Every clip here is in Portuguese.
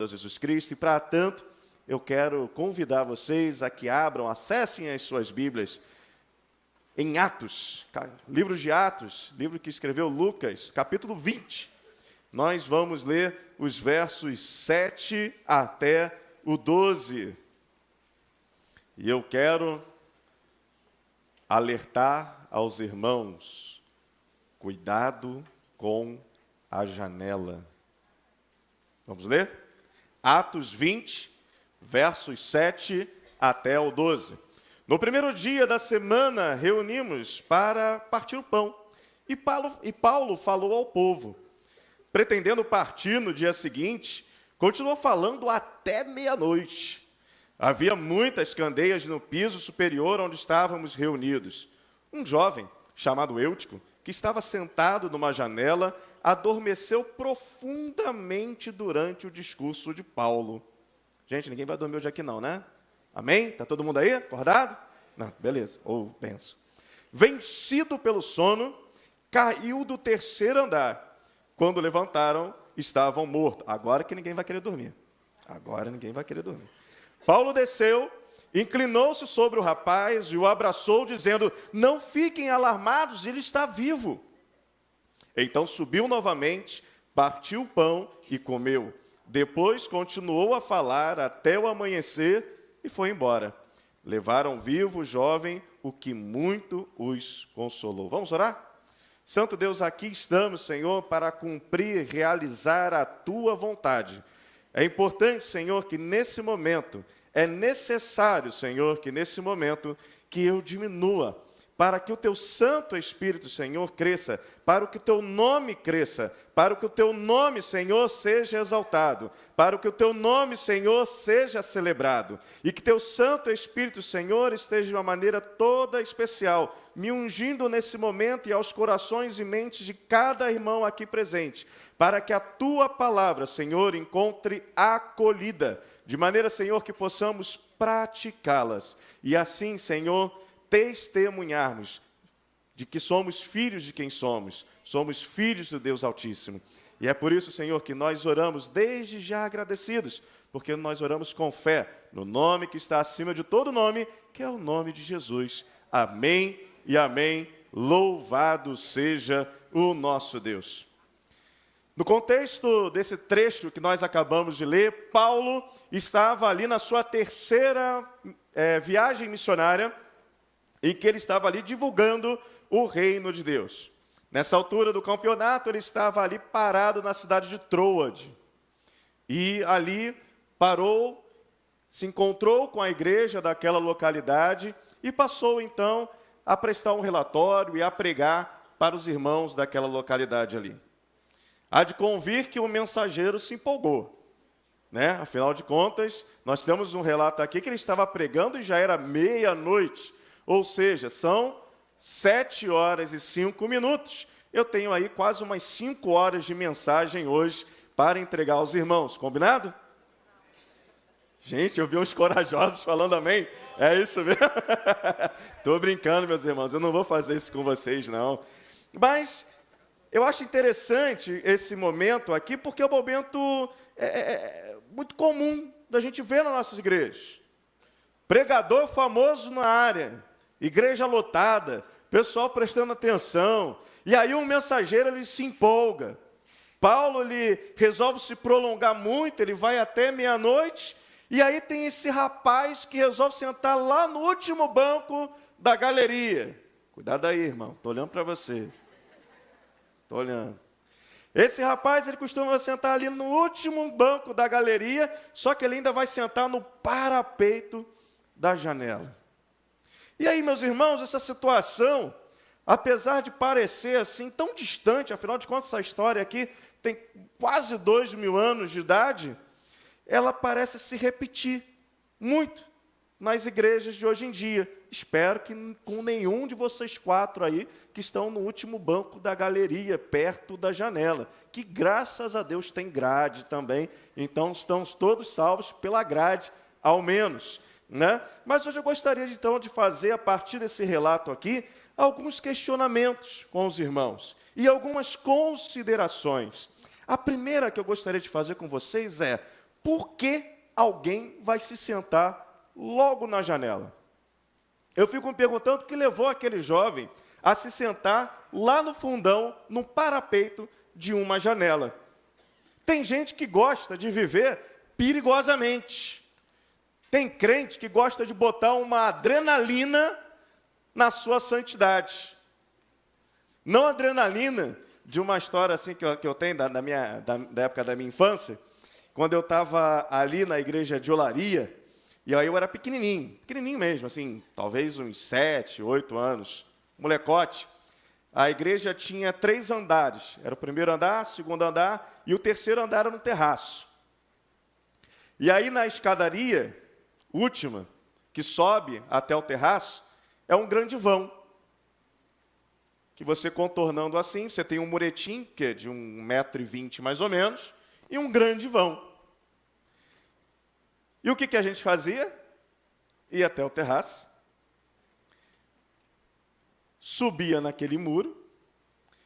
a Jesus Cristo. E, para tanto, eu quero convidar vocês a que abram, acessem as suas Bíblias em Atos, livro de Atos, livro que escreveu Lucas, capítulo 20. Nós vamos ler os versos 7 até o 12. E eu quero alertar aos irmãos, cuidado com a janela. Vamos ler? Atos 20, versos 7 até o 12. No primeiro dia da semana, reunimos para partir o pão. E Paulo falou ao povo. Pretendendo partir no dia seguinte, continuou falando até meia-noite. Havia muitas candeias no piso superior onde estávamos reunidos. Um jovem, chamado Eutico, que estava sentado numa janela, adormeceu profundamente durante o discurso de Paulo. Gente, ninguém vai dormir hoje aqui não, né? Amém? Está todo mundo aí? Acordado? Não, beleza. Ou penso. Vencido pelo sono, caiu do terceiro andar. Quando levantaram, estavam mortos. Agora que ninguém vai querer dormir. Agora ninguém vai querer dormir. Paulo desceu, inclinou-se sobre o rapaz e o abraçou, dizendo: não fiquem alarmados, ele está vivo. Então subiu novamente, partiu o pão e comeu. Depois continuou a falar até o amanhecer e foi embora. Levaram vivo o jovem, o que muito os consolou. Vamos orar? Santo Deus, aqui estamos, Senhor, para cumprir, realizar a Tua vontade. É importante, Senhor, que nesse momento, é necessário, Senhor, que nesse momento, que eu diminua, para que o Teu Santo Espírito, Senhor, cresça, para que o Teu nome cresça, para que o Teu nome, Senhor, seja exaltado, para que o Teu nome, Senhor, seja celebrado, e que Teu Santo Espírito, Senhor, esteja de uma maneira toda especial, me ungindo nesse momento e aos corações e mentes de cada irmão aqui presente, para que a Tua palavra, Senhor, encontre acolhida, de maneira, Senhor, que possamos praticá-las, e assim, Senhor, testemunharmos de que somos filhos de quem somos filhos do Deus Altíssimo. E é por isso, Senhor, que nós oramos desde já agradecidos, porque nós oramos com fé, no nome que está acima de todo nome, que é o nome de Jesus. Amém e amém. Louvado seja o nosso Deus. No contexto desse trecho que nós acabamos de ler, Paulo estava ali na sua terceira viagem missionária, em que ele estava ali divulgando o reino de Deus. Nessa altura do campeonato, ele estava ali parado na cidade de Troade. E ali parou, se encontrou com a igreja daquela localidade e passou então a prestar um relatório e a pregar para os irmãos daquela localidade ali. Há de convir que o mensageiro se empolgou, né? Afinal de contas, nós temos um relato aqui que ele estava pregando e já era meia-noite, ou seja, são 7h05. Eu tenho aí quase umas 5 horas de mensagem hoje para entregar aos irmãos, combinado? Gente, eu vi uns corajosos falando amém. É isso mesmo? Estou brincando, meus irmãos, eu não vou fazer isso com vocês, não. Mas eu acho interessante esse momento aqui, porque é um momento muito comum da gente ver nas nossas igrejas. Pregador famoso na área, igreja lotada, pessoal prestando atenção, e aí um mensageiro ele se empolga. Paulo ele resolve se prolongar muito, ele vai até meia-noite, e aí tem esse rapaz que resolve sentar lá no último banco da galeria. Cuidado aí, irmão, estou olhando para você. Estou olhando. Esse rapaz ele costuma sentar ali no último banco da galeria, só que ele ainda vai sentar no parapeito da janela. E aí, meus irmãos, essa situação, apesar de parecer assim tão distante, afinal de contas essa história aqui tem quase 2000 anos de idade, ela parece se repetir muito nas igrejas de hoje em dia. Espero que com nenhum de vocês 4 aí que estão no último banco da galeria, perto da janela, que graças a Deus tem grade também, então estamos todos salvos pela grade, ao menos, né? Mas hoje eu gostaria então de fazer, a partir desse relato aqui, alguns questionamentos com os irmãos e algumas considerações. A primeira que eu gostaria de fazer com vocês é: por que alguém vai se sentar logo na janela? Eu fico me perguntando o que levou aquele jovem a se sentar lá no fundão, no parapeito de uma janela. Tem gente que gosta de viver perigosamente. Tem crente que gosta de botar uma adrenalina na sua santidade. Não adrenalina de uma história assim que eu tenho da época da minha infância, quando eu estava ali na igreja de Olaria, e aí eu era pequenininho mesmo, assim, talvez uns 7, 8 anos, molecote. A igreja tinha 3 andares, era o primeiro andar, o segundo andar, e o terceiro andar era no terraço. E aí na escadaria última, que sobe até o terraço, é um grande vão, que você contornando assim, você tem um muretim, que é de 1,20 m mais ou menos, e um grande vão. E o que a gente fazia? Ia até o terraço, subia naquele muro,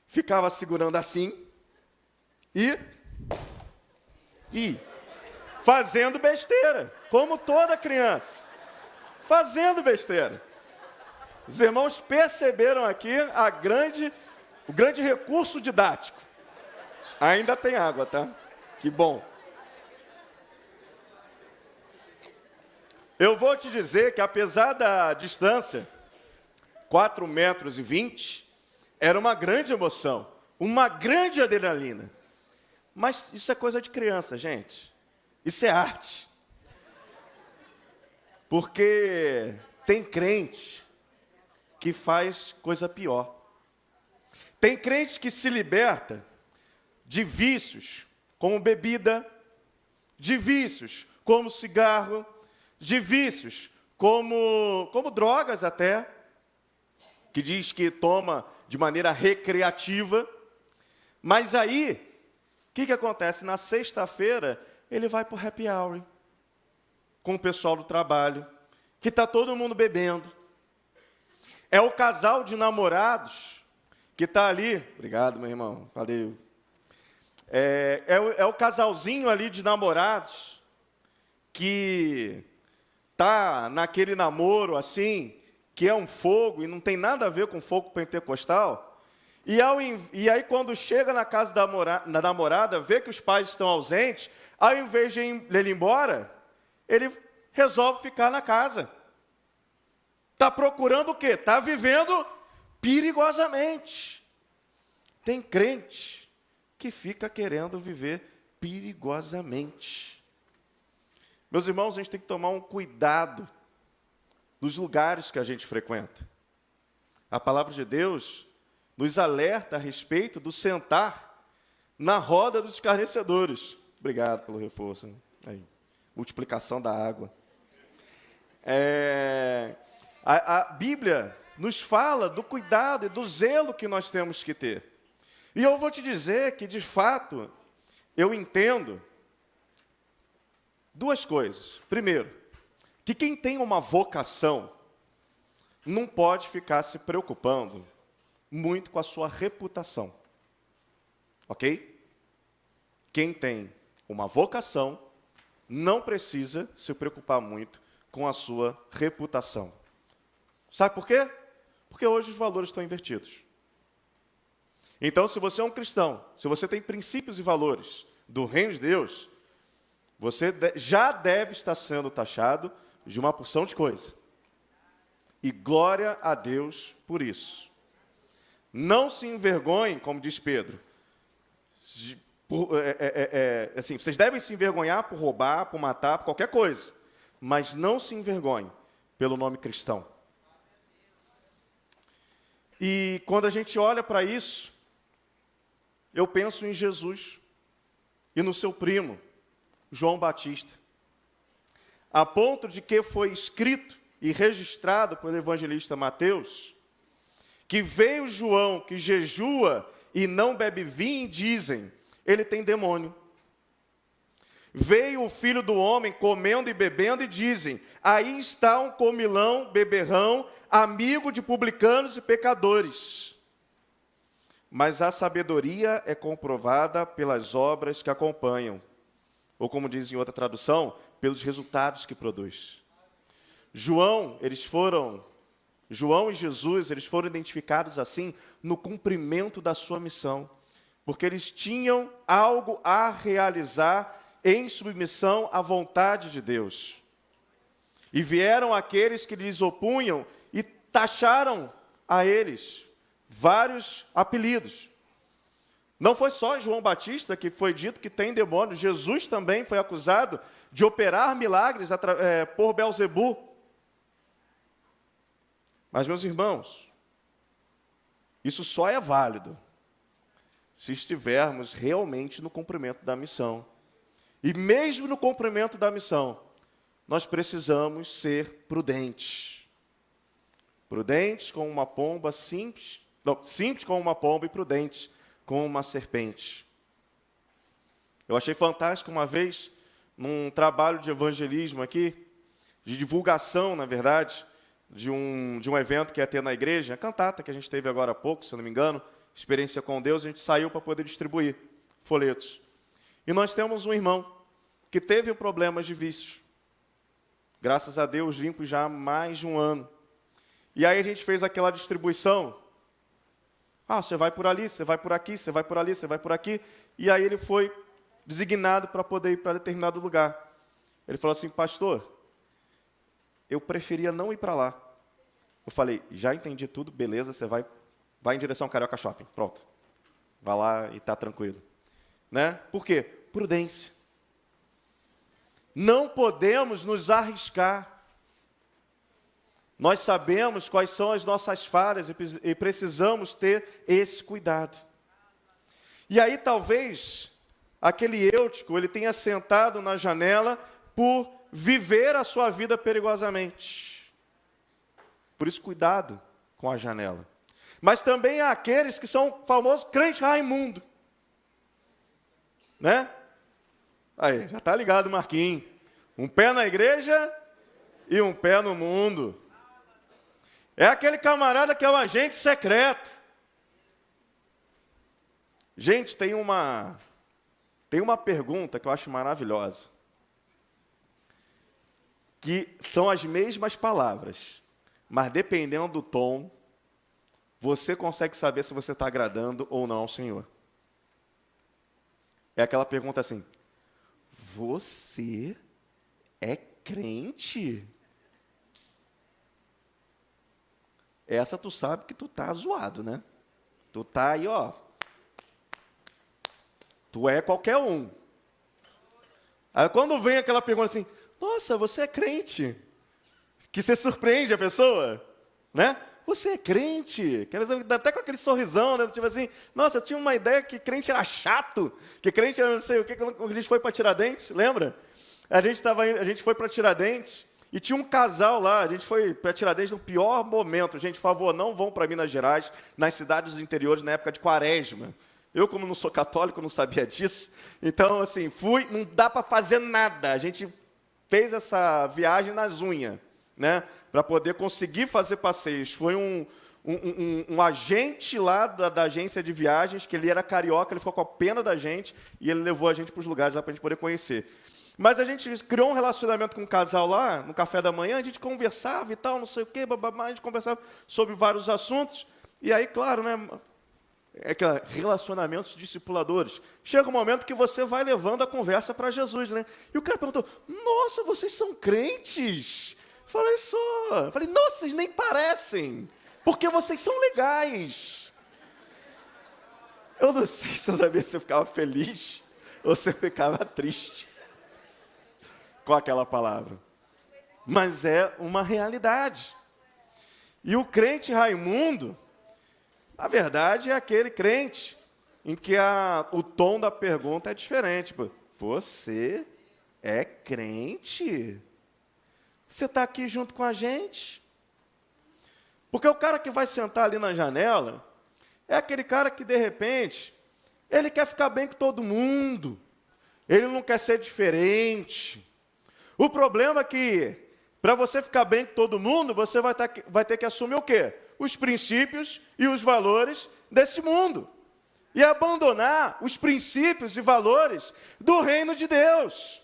ficava segurando assim, e fazendo besteira, como toda criança, fazendo besteira. Os irmãos perceberam aqui o grande recurso didático. Ainda tem água, tá? Que bom. Eu vou te dizer que apesar da distância, 4,20 metros, era uma grande emoção, uma grande adrenalina. Mas isso é coisa de criança, gente. Isso é arte. Porque tem crente que faz coisa pior. Tem crente que se liberta de vícios, como bebida, de vícios, como cigarro, de vícios, como drogas até, que diz que toma de maneira recreativa. Mas aí, o que acontece? Na sexta-feira, ele vai para o happy hour, com o pessoal do trabalho, que está todo mundo bebendo. É o casal de namorados que está ali. Obrigado, meu irmão. Valeu. É o casalzinho ali de namorados que está naquele namoro assim, que é um fogo e não tem nada a ver com fogo pentecostal. E aí, quando chega na casa da namorada, vê que os pais estão ausentes, ao invés de ele ir embora, ele resolve ficar na casa. Está procurando o quê? Está vivendo perigosamente. Tem crente que fica querendo viver perigosamente. Meus irmãos, a gente tem que tomar um cuidado dos lugares que a gente frequenta. A palavra de Deus nos alerta a respeito do sentar na roda dos escarnecedores. Obrigado pelo reforço. Aí, multiplicação da água. A Bíblia nos fala do cuidado e do zelo que nós temos que ter. E eu vou te dizer que, de fato, eu entendo 2 coisas. Primeiro, que quem tem uma vocação não pode ficar se preocupando muito com a sua reputação. Ok? Quem tem uma vocação não precisa se preocupar muito com a sua reputação. Sabe por quê? Porque hoje os valores estão invertidos. Então, se você é um cristão, se você tem princípios e valores do reino de Deus, você já deve estar sendo taxado de uma porção de coisa. E glória a Deus por isso. Não se envergonhem, como diz Pedro. Assim, vocês devem se envergonhar por roubar, por matar, por qualquer coisa. Mas não se envergonhem pelo nome cristão. E quando a gente olha para isso, eu penso em Jesus e no seu primo, João Batista. A ponto de que foi escrito e registrado pelo evangelista Mateus, que veio João, que jejua e não bebe vinho, e dizem, ele tem demônio. Veio o Filho do Homem comendo e bebendo, e dizem, aí está um comilão, beberrão, amigo de publicanos e pecadores. Mas a sabedoria é comprovada pelas obras que acompanham. ou como diz em outra tradução, pelos resultados que produz. João e Jesus, eles foram identificados assim no cumprimento da sua missão, porque eles tinham algo a realizar em submissão à vontade de Deus. E vieram aqueles que lhes opunham e taxaram a eles vários apelidos. Não foi só João Batista que foi dito que tem demônio, Jesus também foi acusado de operar milagres por Belzebu. Mas, meus irmãos, isso só é válido se estivermos realmente no cumprimento da missão. E mesmo no cumprimento da missão, nós precisamos ser prudentes. Prudentes como uma pomba simples, simples como uma pomba e prudentes como uma serpente. Eu achei fantástico uma vez, num trabalho de evangelismo aqui, de divulgação, na verdade, de um evento que ia ter na igreja, a cantata que a gente teve agora há pouco, se eu não me engano, Experiência com Deus, a gente saiu para poder distribuir folhetos. E nós temos um irmão que teve problemas de vício. Graças a Deus, limpo já há mais de um ano. E aí a gente fez aquela distribuição. Você vai por ali, você vai por aqui, você vai por ali, você vai por aqui. E aí ele foi designado para poder ir para determinado lugar. Ele falou assim, pastor, eu preferia não ir para lá. Eu falei, já entendi tudo, beleza, você vai em direção ao Carioca Shopping, pronto. Vai lá e está tranquilo. Né? Por quê? Prudência. Não podemos nos arriscar. Nós sabemos quais são as nossas falhas e precisamos ter esse cuidado. E aí talvez aquele Eutico, ele tenha sentado na janela por viver a sua vida perigosamente. Por isso, cuidado com a janela. Mas também há aqueles que são famosos crente Raimundo. Né? Aí, já está ligado, Marquinhos. Um pé na igreja e um pé no mundo. É aquele camarada que é o agente secreto. Gente, tem uma pergunta que eu acho maravilhosa. Que são as mesmas palavras, mas dependendo do tom, você consegue saber se você está agradando ou não ao Senhor. É aquela pergunta assim, você é crente? Essa tu sabe que tu tá zoado, né? Tu tá aí, ó. Tu é qualquer um. Aí quando vem aquela pergunta assim, nossa, você é crente? Que você surpreende a pessoa, né? Você é crente? Até com aquele sorrisão, né? Tipo assim, nossa, eu tinha uma ideia que crente era chato, que crente era não sei o que, quando a gente foi para Tiradentes, lembra? A gente foi para Tiradentes e tinha um casal lá, a gente foi para Tiradentes no pior momento. Gente, por favor, não vão para Minas Gerais, nas cidades dos interiores, na época de Quaresma. Eu, como não sou católico, não sabia disso. Então, assim, não dá para fazer nada. A gente fez essa viagem nas unhas, né? Para poder conseguir fazer passeios. Foi um agente lá da agência de viagens, que ele era carioca, ele ficou com a pena da gente, e ele levou a gente para os lugares lá para a gente poder conhecer. Mas a gente criou um relacionamento com um casal lá, no café da manhã, a gente conversava e tal, não sei o quê, bababá, a gente conversava sobre vários assuntos, e aí, claro, né, relacionamentos discipuladores. Chega um momento que você vai levando a conversa para Jesus, né? E o cara perguntou, nossa, vocês são crentes? Falei, nossa, vocês nem parecem, porque vocês são legais. Eu não sei se eu sabia se eu ficava feliz ou se eu ficava triste com aquela palavra. Mas é uma realidade. E o crente Raimundo, na verdade, é aquele crente em que o tom da pergunta é diferente. Tipo, você é crente? Você está aqui junto com a gente? Porque o cara que vai sentar ali na janela é aquele cara que, de repente, ele quer ficar bem com todo mundo. Ele não quer ser diferente. O problema é que, para você ficar bem com todo mundo, você vai ter que assumir o quê? Os princípios e os valores desse mundo. e abandonar os princípios e valores do reino de Deus.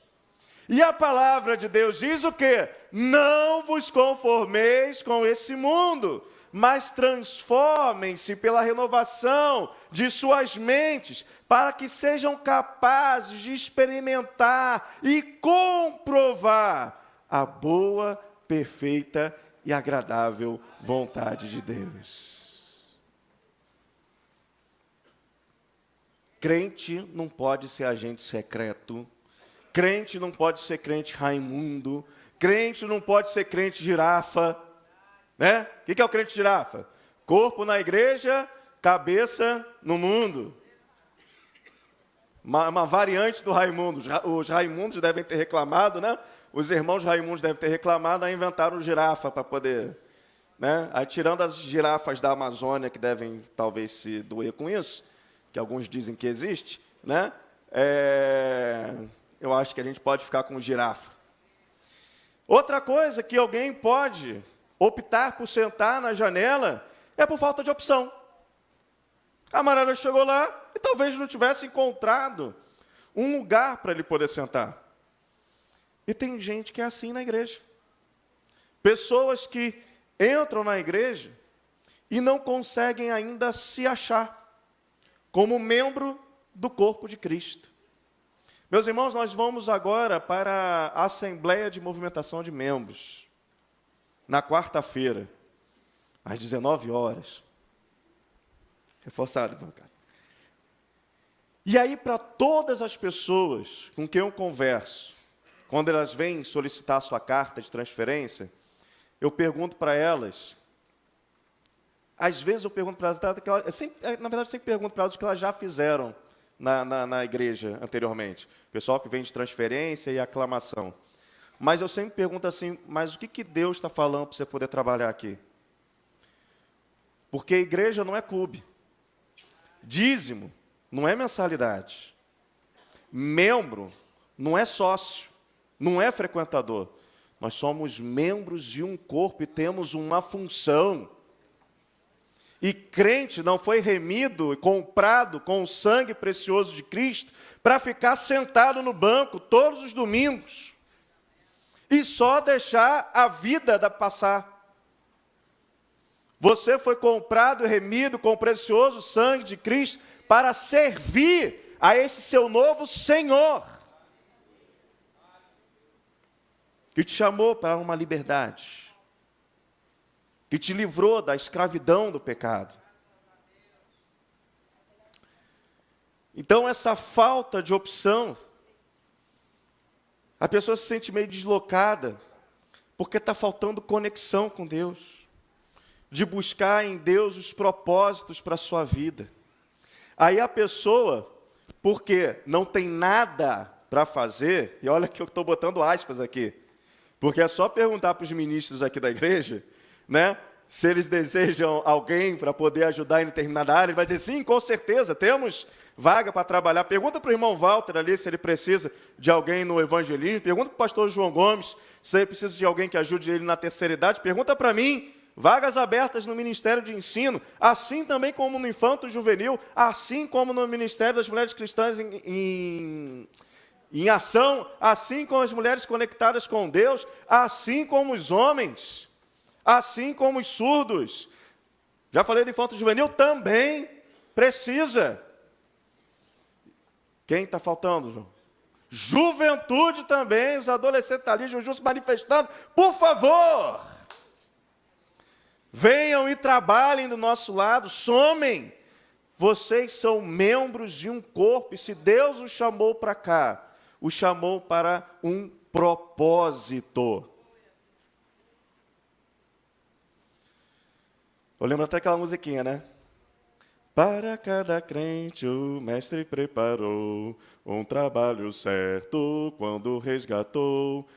E a palavra de Deus diz o quê? Não vos conformeis com esse mundo, mas transformem-se pela renovação de suas mentes, para que sejam capazes de experimentar e comprovar a boa, perfeita e agradável vontade de Deus. Crente não pode ser agente secreto, crente não pode ser crente Raimundo, crente não pode ser crente girafa, né? O que é o crente girafa? Corpo na igreja, cabeça no mundo. Uma variante do Raimundo. Os Raimundos devem ter reclamado, né? Os irmãos Raimundos devem ter reclamado, aí inventaram o girafa para poder, né? Aí, tirando as girafas da Amazônia, que devem talvez se doer com isso, que alguns dizem que existe, né? Eu acho que a gente pode ficar com o girafa. Outra coisa que alguém pode optar por sentar na janela é por falta de opção. O camarada chegou lá e talvez não tivesse encontrado um lugar para ele poder sentar. E tem gente que é assim na igreja. Pessoas que entram na igreja e não conseguem ainda se achar como membro do corpo de Cristo. Meus irmãos, nós vamos agora para a Assembleia de Movimentação de Membros, na quarta-feira, às 19 horas. Reforçado, irmão, cara. E aí, para todas as pessoas com quem eu converso, quando elas vêm solicitar a sua carta de transferência, eu pergunto para elas, às vezes eu pergunto para elas, na verdade eu sempre pergunto para elas o que elas já fizeram na igreja anteriormente. Pessoal que vem de transferência e aclamação. Mas eu sempre pergunto assim, mas o que Deus está falando para você poder trabalhar aqui? Porque a igreja não é clube. Dízimo não é mensalidade. Membro não é sócio, não é frequentador. Nós somos membros de um corpo e temos uma função. E crente não foi remido e comprado com o sangue precioso de Cristo para ficar sentado no banco todos os domingos e só deixar a vida passar. Você foi comprado e remido com o precioso sangue de Cristo para servir a esse seu novo Senhor, que te chamou para uma liberdade, que te livrou da escravidão do pecado. Então, essa falta de opção, a pessoa se sente meio deslocada, porque está faltando conexão com Deus, de buscar em Deus os propósitos para a sua vida. Aí a pessoa, porque não tem nada para fazer, e olha que eu estou botando aspas aqui, porque é só perguntar para os ministros aqui da igreja, né, se eles desejam alguém para poder ajudar em determinada área, ele vai dizer, sim, com certeza, temos vaga para trabalhar. Pergunta para o irmão Walter ali se ele precisa de alguém no evangelismo, pergunta para o pastor João Gomes se ele precisa de alguém que ajude ele na terceira idade, pergunta para mim, vagas abertas no Ministério de Ensino, assim também como no Infanto Juvenil, assim como no Ministério das Mulheres Cristãs em ação, assim como as mulheres conectadas com Deus, assim como os homens, assim como os surdos. Já falei do Infanto Juvenil, também precisa. Quem está faltando, João? Juventude também, os adolescentes estão ali, Juju se manifestando. Por favor, venham e trabalhem do nosso lado, somem. Vocês são membros de um corpo, e se Deus os chamou para cá, os chamou para um propósito. Eu lembro até aquela musiquinha, né? Para cada crente o mestre preparou um trabalho certo quando resgatou.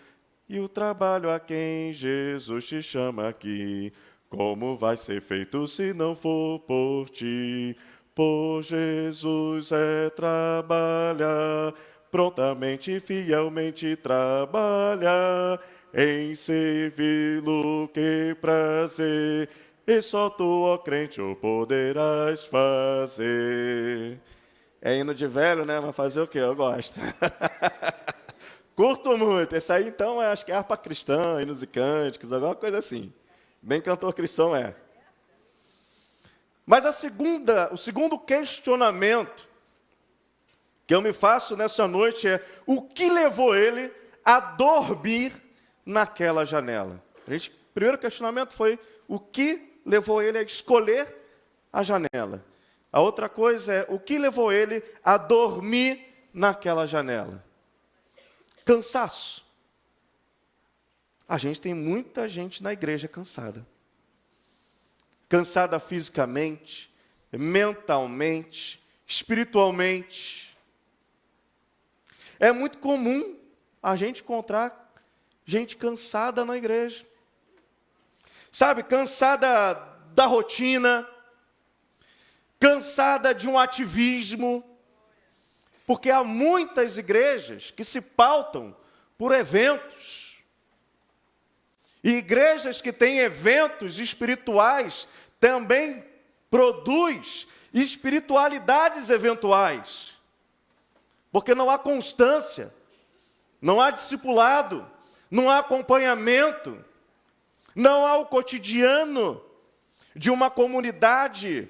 E o trabalho a quem Jesus te chama aqui, como vai ser feito se não for por ti? Por Jesus é trabalhar, prontamente e fielmente trabalhar, em servi-lo que prazer e só tu, ó crente, o poderás fazer. É hino de velho, né? Mas fazer o quê? Eu gosto. Curto muito. Esse aí, então, acho que é harpa cristã, hinos e cânticos, alguma coisa assim. Bem cantor cristão é. Mas o segundo questionamento que eu me faço nessa noite é: o que levou ele a dormir naquela janela? O primeiro questionamento foi: o que levou ele a escolher a janela? A outra coisa é: o que levou ele a dormir naquela janela? Cansaço. A gente tem muita gente na igreja cansada. Cansada fisicamente, mentalmente, espiritualmente. É muito comum a gente encontrar gente cansada na igreja. Sabe, cansada da rotina, cansada de um ativismo, porque há muitas igrejas que se pautam por eventos. E igrejas que têm eventos espirituais também produz espiritualidades eventuais. Porque não há constância, não há discipulado, não há acompanhamento, não há o cotidiano de uma comunidade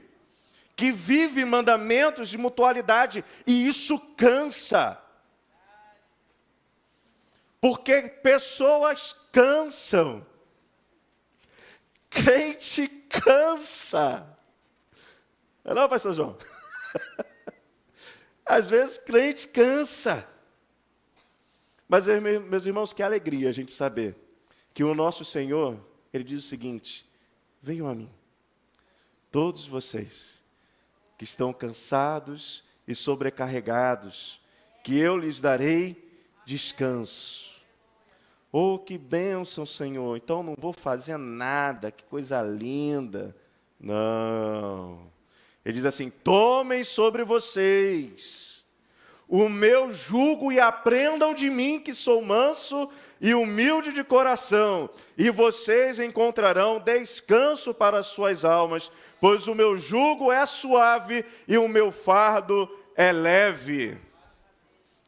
que vive mandamentos de mutualidade, e isso cansa. Porque pessoas cansam. Crente cansa. Não, pastor João? Às vezes crente cansa. Mas, meus irmãos, que alegria a gente saber que o nosso Senhor, Ele diz o seguinte: venham a mim, todos vocês que estão cansados e sobrecarregados, que eu lhes darei descanso. Oh, que bênção, Senhor! Então não vou fazer nada, que coisa linda. Não. Ele diz assim: tomem sobre vocês o meu jugo e aprendam de mim, que sou manso e humilde de coração, e vocês encontrarão descanso para as suas almas, pois o meu jugo é suave e o meu fardo é leve.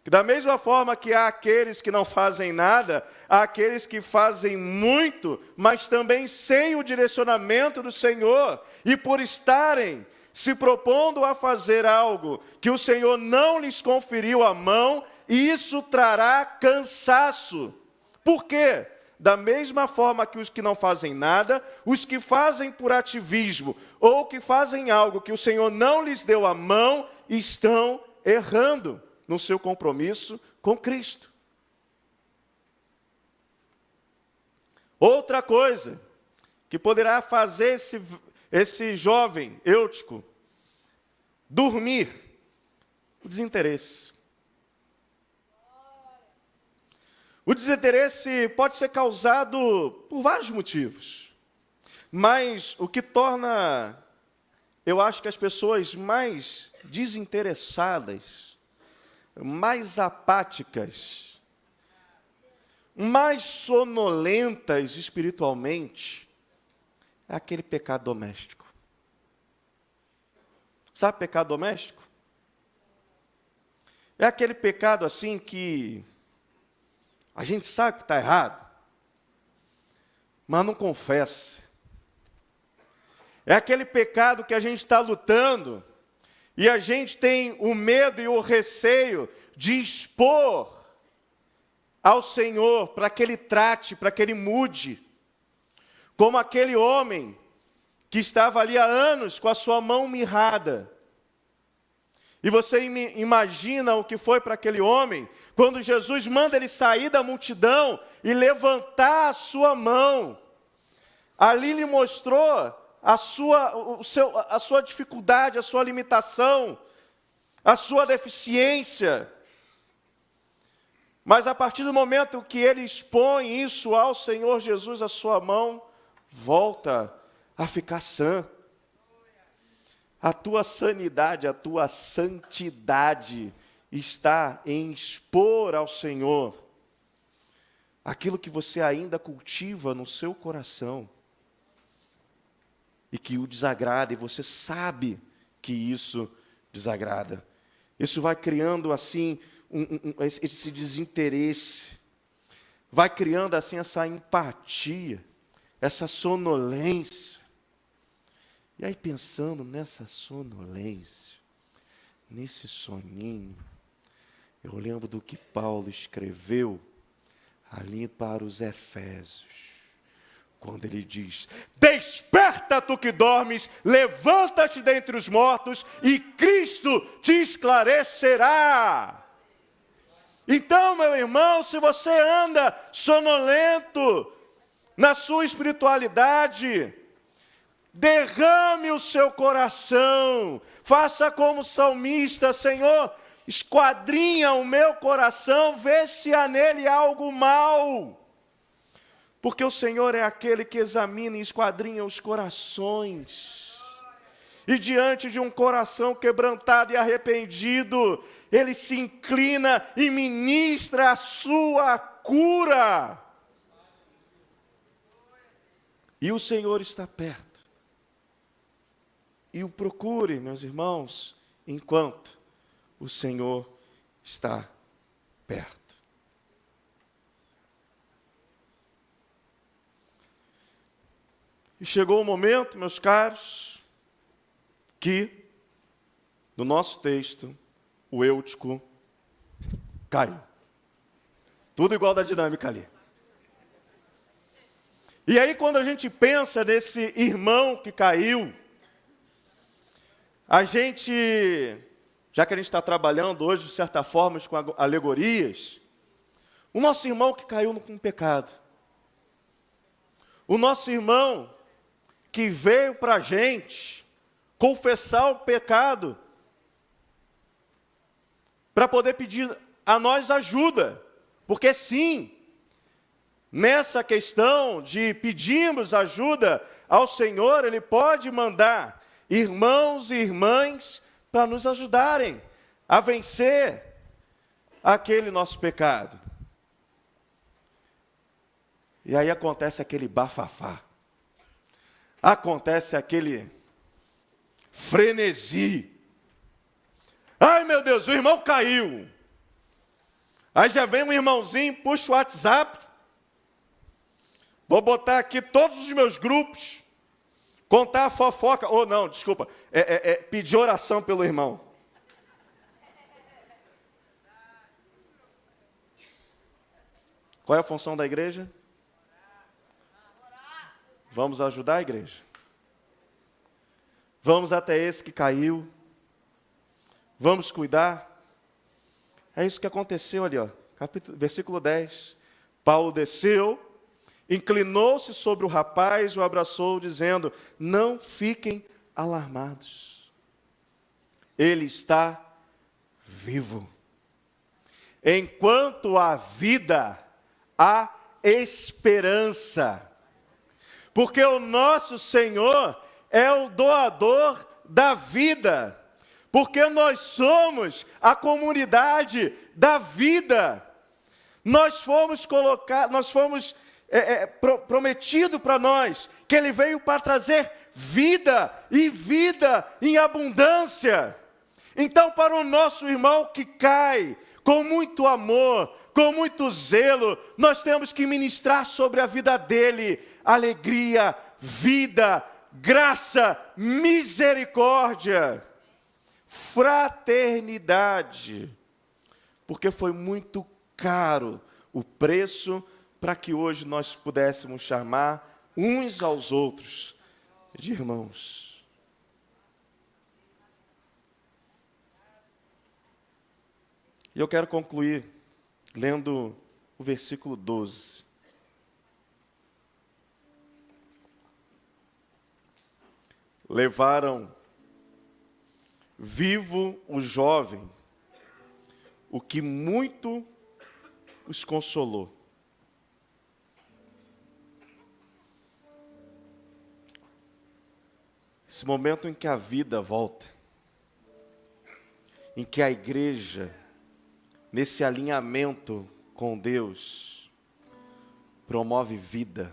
Da mesma forma que há aqueles que não fazem nada, há aqueles que fazem muito, mas também sem o direcionamento do Senhor, e por estarem se propondo a fazer algo que o Senhor não lhes conferiu a mão, e isso trará cansaço. Por quê? Da mesma forma que os que não fazem nada, os que fazem por ativismo, ou que fazem algo que o Senhor não lhes deu a mão, estão errando no seu compromisso com Cristo. Outra coisa que poderá fazer esse jovem Eutico dormir: o desinteresse. O desinteresse pode ser causado por vários motivos, mas o que torna, eu acho, que as pessoas mais desinteressadas, mais apáticas, mais sonolentas espiritualmente, é aquele pecado doméstico. Sabe pecado doméstico? É aquele pecado assim que a gente sabe que está errado, mas não confessa. É aquele pecado que a gente está lutando e a gente tem o medo e o receio de expor ao Senhor para que Ele trate, para que Ele mude. Como aquele homem que estava ali há anos com a sua mão mirrada. E você imagina o que foi para aquele homem, quando Jesus manda ele sair da multidão e levantar a sua mão. Ali lhe mostrou a sua dificuldade, a sua limitação, a sua deficiência. Mas a partir do momento que ele expõe isso ao Senhor Jesus, a sua mão volta a ficar sã. A tua sanidade, a tua santidade está em expor ao Senhor aquilo que você ainda cultiva no seu coração. e que o desagrada, e você sabe que isso desagrada. Isso vai criando assim esse desinteresse, vai criando assim essa empatia, essa sonolência. E aí pensando nessa sonolência, nesse soninho, eu lembro do que Paulo escreveu ali para os Efésios, quando ele diz: desperta tu que dormes, levanta-te dentre os mortos e Cristo te esclarecerá. Então, meu irmão, se você anda sonolento na sua espiritualidade, derrame o seu coração, faça como o salmista: Senhor, esquadrinha o meu coração, vê se há nele algo mal. Porque o Senhor é aquele que examina e esquadrinha os corações. E diante de um coração quebrantado e arrependido, Ele se inclina e ministra a sua cura. E o Senhor está perto. E o procure, meus irmãos, enquanto o Senhor está perto. E chegou o momento, meus caros, que, no nosso texto, o Eutico caiu. Tudo igual da dinâmica ali. E aí, quando a gente pensa nesse irmão que caiu, a gente, já que a gente está trabalhando hoje, de certa forma, com alegorias, o nosso irmão que caiu com pecado, o nosso irmão que veio para a gente confessar o pecado, para poder pedir a nós ajuda, porque sim, nessa questão de pedirmos ajuda ao Senhor, Ele pode mandar irmãos e irmãs para nos ajudarem a vencer aquele nosso pecado. E aí acontece aquele bafafá, acontece aquele frenesi. Ai, meu Deus, o irmão caiu. Aí já vem um irmãozinho, puxa o WhatsApp. Vou botar aqui todos os meus grupos, contar a fofoca. Ou não, desculpa, pedir oração pelo irmão. Qual é a função da igreja? Vamos ajudar a igreja. Vamos até esse que caiu. Vamos cuidar. É isso que aconteceu ali, ó. Versículo 10. Paulo desceu, inclinou-se sobre o rapaz, o abraçou, dizendo: não fiquem alarmados. Ele está vivo. Enquanto há vida, há esperança. Porque o nosso Senhor é o doador da vida. Porque nós somos a comunidade da vida. Nós fomos prometido para nós que Ele veio para trazer vida e vida em abundância. Então, para o nosso irmão que cai, com muito amor, com muito zelo, nós temos que ministrar sobre a vida dele alegria, vida, graça, misericórdia, fraternidade, porque foi muito caro o preço para que hoje nós pudéssemos chamar uns aos outros de irmãos. E eu quero concluir lendo o versículo 12. Levaram vivo o jovem, o que muito os consolou. Esse momento em que a vida volta, em que a igreja, nesse alinhamento com Deus, promove vida,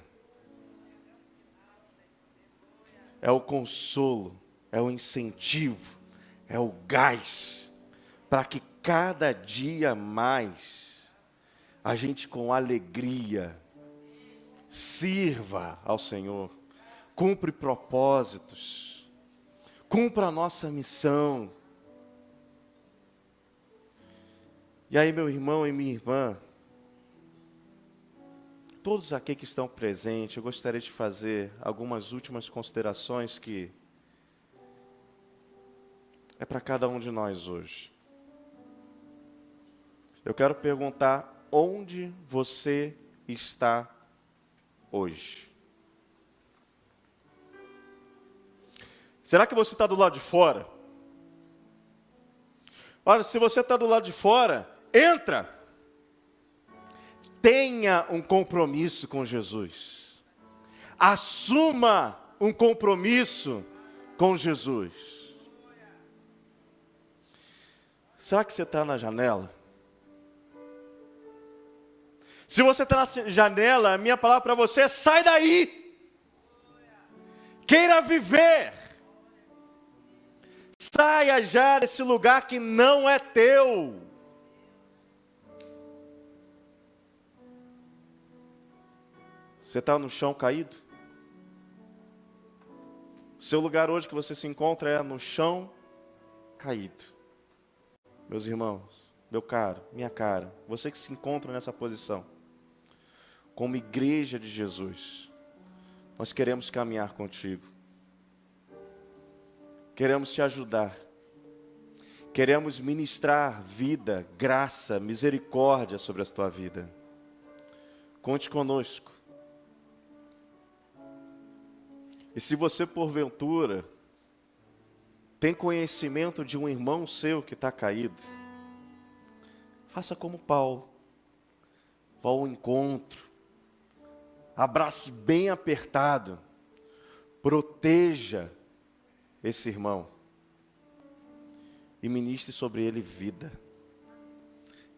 é o consolo, é o incentivo, é o gás, para que cada dia mais a gente com alegria sirva ao Senhor, cumpre propósitos, cumpra a nossa missão. E aí, meu irmão e minha irmã, todos aqui que estão presentes, eu gostaria de fazer algumas últimas considerações que é para cada um de nós hoje. Eu quero perguntar onde você está hoje. Será que você está do lado de fora? Olha, se você está do lado de fora, entra. Tenha um compromisso com Jesus. Assuma um compromisso com Jesus. Será que você está na janela? Se você está na janela, a minha palavra para você é: sai daí. Queira viver. Saia já desse lugar que não é teu. Você está no chão caído? O seu lugar hoje que você se encontra é no chão caído. Meus irmãos, meu caro, minha cara, você que se encontra nessa posição, como igreja de Jesus, nós queremos caminhar contigo. Queremos te ajudar. Queremos ministrar vida, graça, misericórdia sobre a tua vida. Conte conosco. E se você, porventura, tem conhecimento de um irmão seu que está caído, faça como Paulo. Vá ao encontro. Abrace bem apertado. Proteja esse irmão. E ministre sobre ele vida,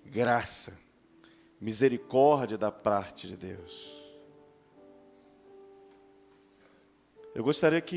graça, misericórdia da parte de Deus. Eu gostaria que